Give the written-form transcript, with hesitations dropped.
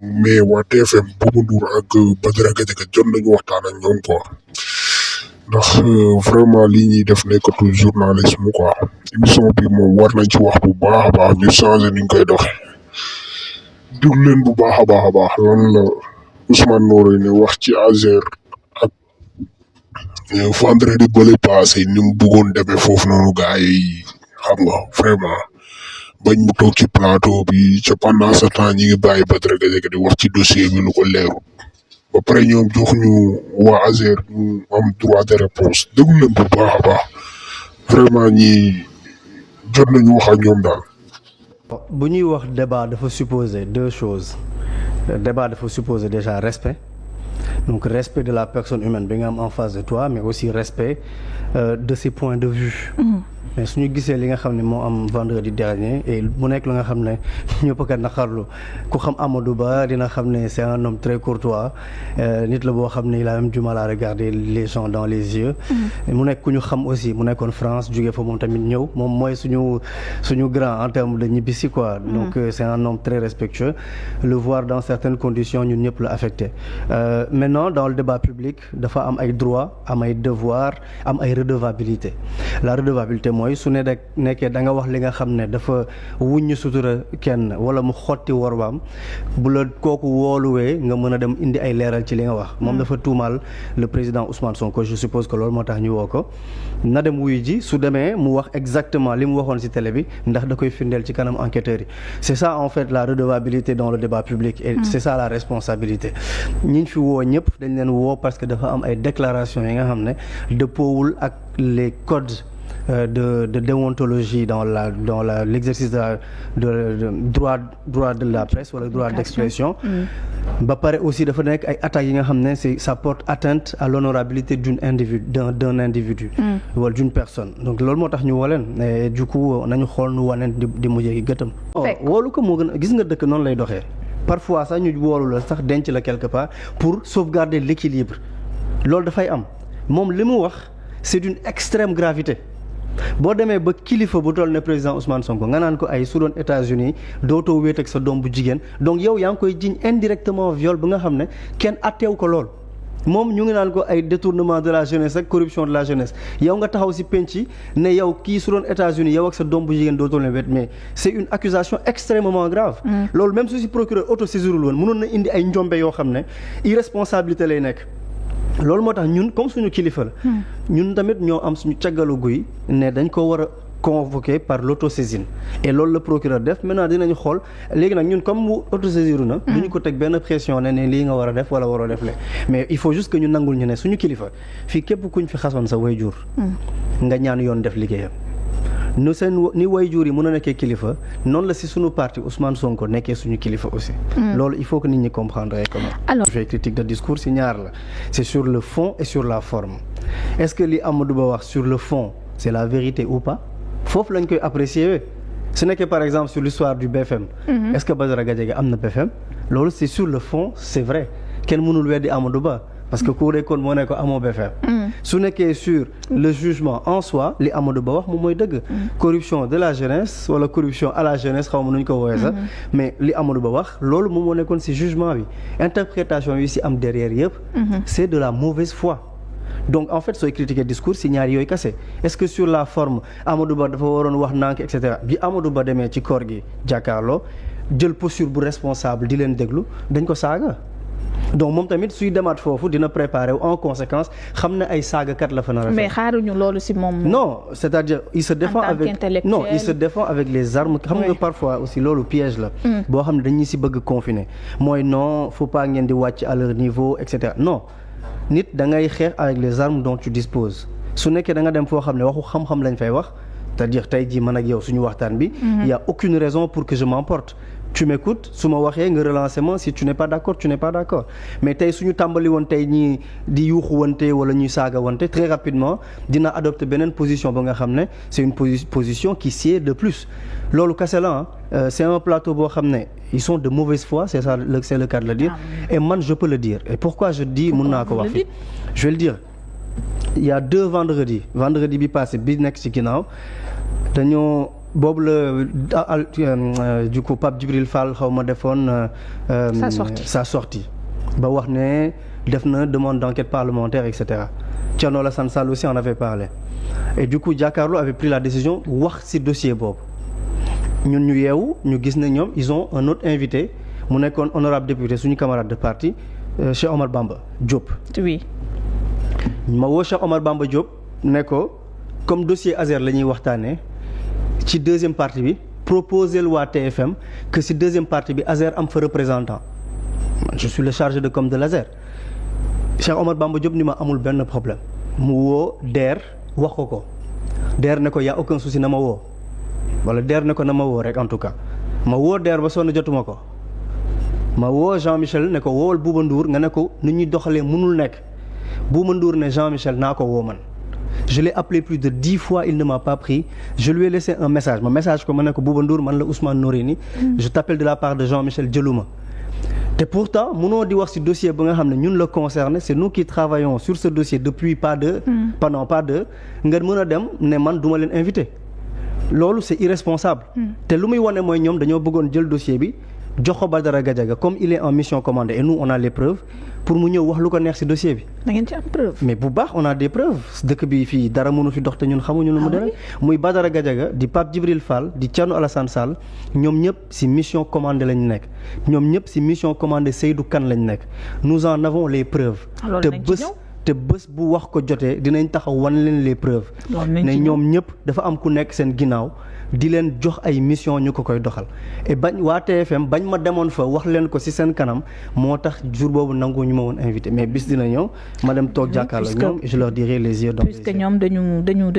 mais waa TFM Bouba Ndour ak Badara Gadiaga jot nañu waxtaan ak ñoom quoi ndax vraiment li ñuy def nekkatul journalisme quoi émission bi moom war nañ ci wax bu baax a baax ñu changer ni ñu koy doxee déglu leen bu baax a baax a baax lan la Ousmane Noreyni wax ci Azer ak vendredi bële passé ni mu bëggoon demee foofu noonu gars yi xam nga vraiment bañ mu toog ci plateau bi ca pendant ce temps ñi ngi bàyyi Badara Gadiaga di wax ci dossier bi lu ko leerul ba pare ñoom jox ñu waa Azer ñu am droit de réponse déglu leen bu baax a baax vraiment ñi jot nañu wax ak ñoom daal. bu ñuy wax débat dafa supposer deux choses le débat dafa supposer déjà respect donc respect de la personne humaine bi nga am en face de toi mais aussi respect de ses points de vue. mais suñu gisee li nga xam ne moo am vendredi dernier et mu nekk lu nga xam ne ñëpp a naqarlu ku xam Amadou Ba dina xam ne c'est un homme très courtois nit la boo xam ne il a même du mal à regarder les gens dans les yeux. mu nekk ku ñu xam aussi mu nekkoon France jóge fa moom tamit ñëw moom mooy suñu grand en termes de ñibbisi quoi. donc c'est un homme très respectueux le voir dans certaines conditions ñun ñëpp la affecté maintenant dans le débat public dafa am ay droits am ay devoirs am ay redevabilité la redevabilité mooy su ne rek nekkee da nga wax li nga xam ne dafa wuññi sutura kenn wala mu xotti worwaam bu la kooku wooluwee nga mën a dem indi ay leeral ci li nga wax moom dafa tuumaal le président Ousmane Sonko je suppose que loolu moo tax ñu woo ko na dem wuyu ji su demee mu wax exactement li mu waxoon ci télé bi ndax da koy firndeel ci kanam enquêteurs yi c'est ça en fait la redevabilité dans le débat public et c'est ça la responsabilité ñi ñu fi woo ñëpp dañ leen woo parce que dafa am ay déclarations yi nga xam ne dëppoowul ak les codes de déontologie dans l'exercice de droit de la presse wala droit d'expression ba pare aussi dafa nekk ay attaques yi nga xam ne ça porte atteinte à l'honorabilité d'un individu wala d'une personne donc loolu moo tax ñu woo leen et du coup nañu xool nu waneen di mujjee gi gëtëm woolu ko moo gën a gis nga dëkk noonu lay doxee parfois sax ñu woolu la sax denc la quelque part pour sauvegarder l'équilibre loolu dafay am moom li mu wax c'est d'une extrême gravité boo demee ba kilifa bu toll ne président Ousmane Sonko nga naan ko ay su doon États-Unis dootoo wéet ak sa doom bu jigéen donc yow yaa ngi koy jiñ indirectement viol bi nga xam ne kenn atteew ko lool moom ñu ngi naan ko ay détournement de la jeunesse ak corruption de la jeunesse yow nga taxaw ci penc yi ne yow kii su doon États-Unis yow ak sa doom bu jigéen dootoo leen wéet mais c'est une accusation extrêmement grave loolu même su ci procureur autosaisirul woon mënoon na indi ay njombe yoo xam ne irresponsabilité lay nekk loolu moo tax ñun comme suñu kilifa la ñun tamit ñoo am suñu càggalu guy ne dañ ko war a convoquer par l'autosaisine et loolu la procureur def maintenant dinañu xool léegi nag ñun comme mu autosaisiru na duñu ko teg benn pression ne lii nga war a def wala waroo def le mais il faut juste que ñu nangul ñu ne suñu kilifa fii képp kuñ fi xasoon sa waajur nga ñaan yoon def liggéeyam nu seen ni waajur yi mën a nekkee kilifa noonu la si suñu parti Ousmane Sonko nekkee suñu kilifa aussi loolu il faut que nit ñi comprendre comment alors fait critique de discours si ñaar la c'est sur le fond et sur la forme est-ce que li Amadou Ba wax sur le fond c'est la vérité ou pas foofu lañ koy apprécier su nekkee par exemple sur l'histoire du BFM est-ce que Badara Gadiaga am na BFM loolu c'est sur le fond c'est vrai kenn mënul weddi Amadou Ba parce que Cour des comptes moo ne ko amoo BFM su nekkee sur le jugement en soi li Amadou Ba wax moom mooy dëgg corruption de la jeunesse wala corruption à la jeunesse xaw ma nu ñu ko woowee sax mais li Amadou Ba wax loolu moom moo nekkoon ci jugement bi interprétation yi ci am derrière yëpp c'est de la mauvaise foi donc en fait sooy critiquer discours ci ñaari yooyu kase est-ce que sur la forme Amadou Ba dafa waroon wax nànk et cetera bi Amadou Ba demee ci koor gi jàkkaarloo jël posture bu responsable di leen déglu dañ ko saaga donc moom tamit suy demaat foofu dina préparer en conséquence xam ne ay saagakat la fa nar a mais xaaruñu loolu ci moom. non c'est-à-dire il se défend avec les armes xam nga parfois aussi loolu piège la boo xam ne dañuy ci bëgg confiner mooy non faut pas ngeen di wàcc à leur niveau et cetera non nit da ngay xeex avec les armes dont tu disposes su nekkee da nga dem foo xam ne waxu xam-xam lañ fay wax c'est-à-dire tey jii man ak yow suñu waxtaan bi il y a aucune raison pour que je m'emporte tu m'écoutes su ma waxee nga relancer ma si tu n'es pas d'accord tu n'es pas d'accord mais tey suñu tàmbali woon tey ñii di yuuxu wante wala ñuy saaga wante très rapidement dina adopter beneen position ba nga xam ne c'est une position qui sied de plus loolu kese la c'est un plateau boo xam ne ils sont de mauvaise foi c'est ça c'est le cas de le dire et man je peux le dire et pourquoi je dis mun naa ko wax fii je vais le dire il y a 2 vendredis bi passé bi nekk ci ginnaaw dañoo boobu la du coup Pape Djibril Fall xaw ma defoon. sa sortie ba wax ne def na demande d'enquête parlementaire et cetera. Thierno Alassane Sall aussi en avait parlé et du coup Jakaarlo avait pris la décision wax ci dossier boobu ñun ñu yeewu ñu gis ne ñoom ils ont un autre invité mu nekkoon honorable député suñu camarade de parti Cheikh Omar Bamba Diop. oui. ma woo Cheikh Omar Bamba Diop ne ko comme dossier Azer la ñuy waxtaanee ci deuxième partie bi proposer waa TFM que ci deuxième partie bi Azer am fa représentant je suis le chargé de com de l'Azer Cheikh Omar Bamba Diop ni ma amul benn problème mu woo DER wax ko DER ne ko y a aucun souci na ma woo wala DER ne ko na ma woo rek en tout cas ma woo DER ba sonn jotuma ko ma woo Jean-Michel ne ko woowal Bouba Ndour nga ne ko ni ñuy doxalee mënul nekk Bouba Ndour ne Jean-Michel naa ko woo man je l'ai appelé plus de 10 fois il ne m'a pas pris je lui ai laissé un message ko ma ne ko Bouba Ndour man la Ousmane Noureyni je t'appelle de la part de Jean-Michel jëluma te pourtant mënoo di wax ci dossier ba nga xam ne ñun la concerné c'est nous qui travaillons sur ce dossier depuis pas deux nga mën a dem ne man duma leen invité loolu c'est irresponsable te lu muy wane mooy ñoom dañoo bëggoon jël dossier bi jox ko Badara Gadiaga comme il est en mission commandée et nous on a les preuves pour mu ñëw wax lu ko neex ci dossier bi. da ngeen ci am preuve. mais bu baax on a des preuves dëkk bi fii dara mënu fi dox te ñun xamuñu lu mu demee. muy Badara Gadiaga di Pape Djibril Fall di Thierno Alassane Sall ñoom ñëpp ci mission commandée lañ nekk ñoom ñëpp ci mission commandée Seydou Kane lañ nekk nous en avons les preuves. te bés bu wax ko jotee dinañ taxaw wan leen les preuves. ne ñoom ñëpp dafa am ku nekk seen ginnaaw. di leen jox ay mission ñu ko koy doxal et bañ waa TFM bañ ma demoon fa wax leen ko ci seen kanam moo tax jour boobu nangu ñu ma woon invité mais bis dina ñëw ma dem toog jàkkaarloo ñoom je leur dirai les yeux dans les yeux. puisque ñoom dañu